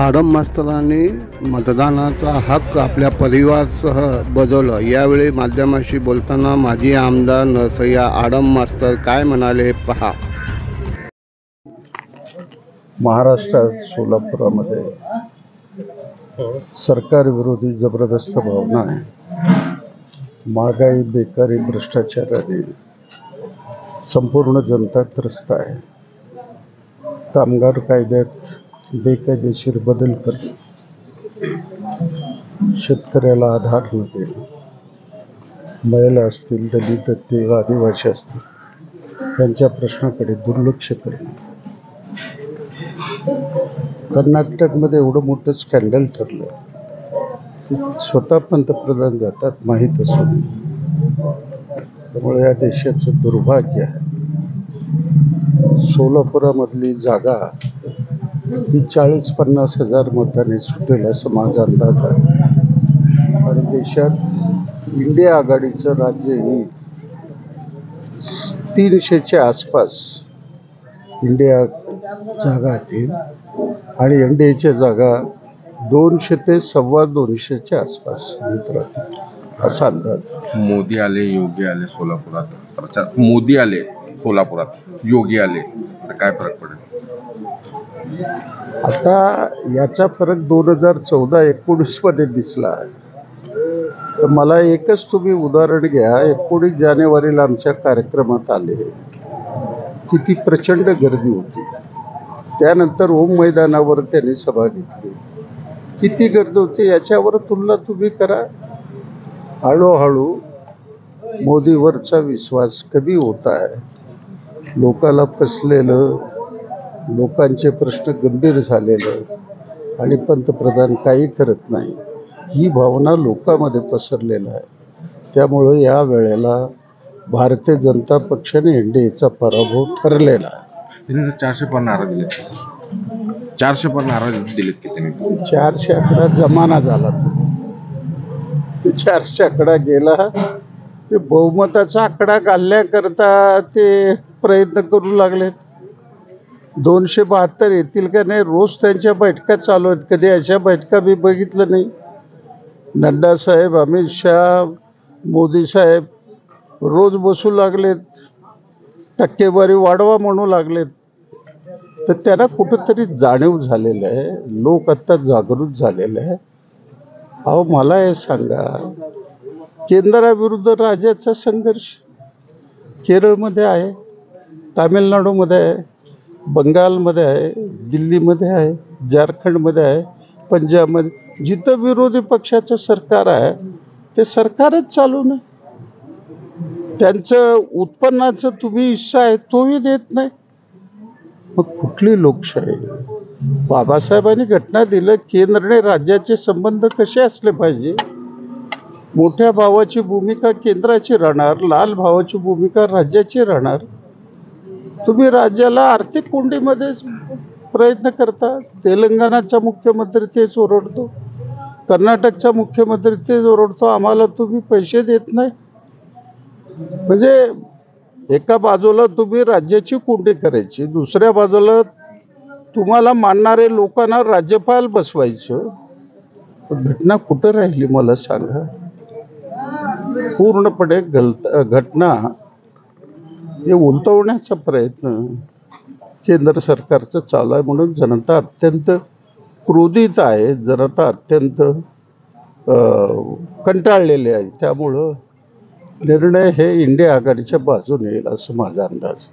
आडम मास्तरांनी मतदानाचा हक्क आपल्या परिवारासह बजावला। यावेळी माध्यमांशी बोलताना माजी आमदार नरसय्या आडम मास्तर काय म्हणाले हे पहा। महाराष्ट्रात सोलापुरामध्ये सरकार विरोधी जबरदस्त भावना आहे। महागाई, बेकारी, भ्रष्टाचाराने संपूर्ण जनता त्रस्त आहे। कामगार कायद्यात बेकायदेशीर बदल करणे, शेतकऱ्याला आधार न देणे, महिला असतील, दलित असतील, आदिवासी असतील त्यांच्या प्रश्नाकडे दुर्लक्ष करणे। कर्नाटकमध्ये एवढं मोठं स्कॅन्डल ठरलं, स्वतः पंतप्रधान जातात माहीत असून। त्यामुळे या देशाचं दुर्भाग्य आहे। सोलापुरामधली जागा ही 40-50 हजार मतांनी सुटेल असं माझा अंदाज आहे। आणि देशात इंडिया आघाडीचं राज्य ही 300च्या आसपास इंडिया जागा येतील आणि एनडीएच्या जागा 200 ते 225च्या आसपास राहतील असा अंदाज। मोदी आले, योगी आले सोलापुरात प्रचार, मोदी आले सोलापुरात, योगी आले तर काय फरक पडेल? आता याचा फरक 2014-19 मध्ये दिसला। तर मला एकच तुम्ही उदाहरण घ्या, 19 जानेवारीला आमच्या कार्यक्रमात आले, किती प्रचंड गर्दी होती। त्यानंतर ओम मैदानावर त्यांनी सभा घेतली, किती गर्दी होती याच्यावर तुलना तुम्ही करा। हळूहळू मोदीवरचा विश्वास कमी होत आहे। लोकाला फसलेलं, लोकांचे प्रश्न गंभीर झालेलं आणि पंतप्रधान काही करत नाही ही भावना लोकांमध्ये पसरलेला आहे। त्यामुळे या वेळेला भारतीय जनता पक्षाने एनडीएचा पराभव ठरलेला आहे। त्यांनी 400 पार नारा दिले, 400 पार नारा दिलेत की त्यांनी? 400 आकडा जमाना झाला, ते 400 आकडा गेला। ते बहुमताचा आकडा घालण्याकरता ते प्रयत्न करू लागलेत। 272 येतील का नाही, रोज त्यांच्या बैठका चालू आहेत। कधी अशा बैठका मी बघितलं नाही। नड्डा साहेब, अमित शाह, मोदी साहेब रोज बसू लागलेत, टक्केवारी वाढवा म्हणू लागलेत। तर त्यांना कुठंतरी जाणीव झालेलं आहे, लोक आता जागृत झालेले आहे। अहो मला हे सांगा, केंद्राविरुद्ध राज्याचा संघर्ष केरळमध्ये आहे, तामिळनाडूमध्ये आहे, बंगालमध्ये आहे, दिल्लीमध्ये आहे, झारखंडमध्ये आहे, पंजाबमध्ये। जिथं विरोधी पक्षाचं सरकार आहे ते सरकारच चालू नाही। त्यांचं उत्पन्नाचं तुम्ही हिस्सा आहे तोही देत नाही। मग कुठली लोकशाही? बाबासाहेबांनी घटना दिलं, केंद्राने राज्याचे संबंध कसे असले पाहिजे। मोठ्या भावाची भूमिका केंद्राची राहणार, लहान भावाची भूमिका राज्याची राहणार। तुम्ही राज्याला आर्थिक कोंडीमध्ये प्रयत्न करता। तेलंगणाचा मुख्यमंत्री तेच ओरडतो, कर्नाटकचा मुख्यमंत्री तेच ओरडतो, आम्हाला तुम्ही पैसे देत नाही। म्हणजे एका बाजूला तुम्ही राज्याची कोंडी करायची, दुसऱ्या बाजूला तुम्हाला मानणारे लोकांना राज्यपाल बसवायचं। घटना कुठं राहिली मला सांगा? पूर्णपणे घटना हे उलटवण्याचा प्रयत्न केंद्र सरकारचं चालू आहे। म्हणून जनता अत्यंत क्रोधित आहे, जनता अत्यंत कंटाळलेली आहे। त्यामुळं निर्णय हे इंडिया आघाडीच्या बाजूने येईल असं माझा अंदाज।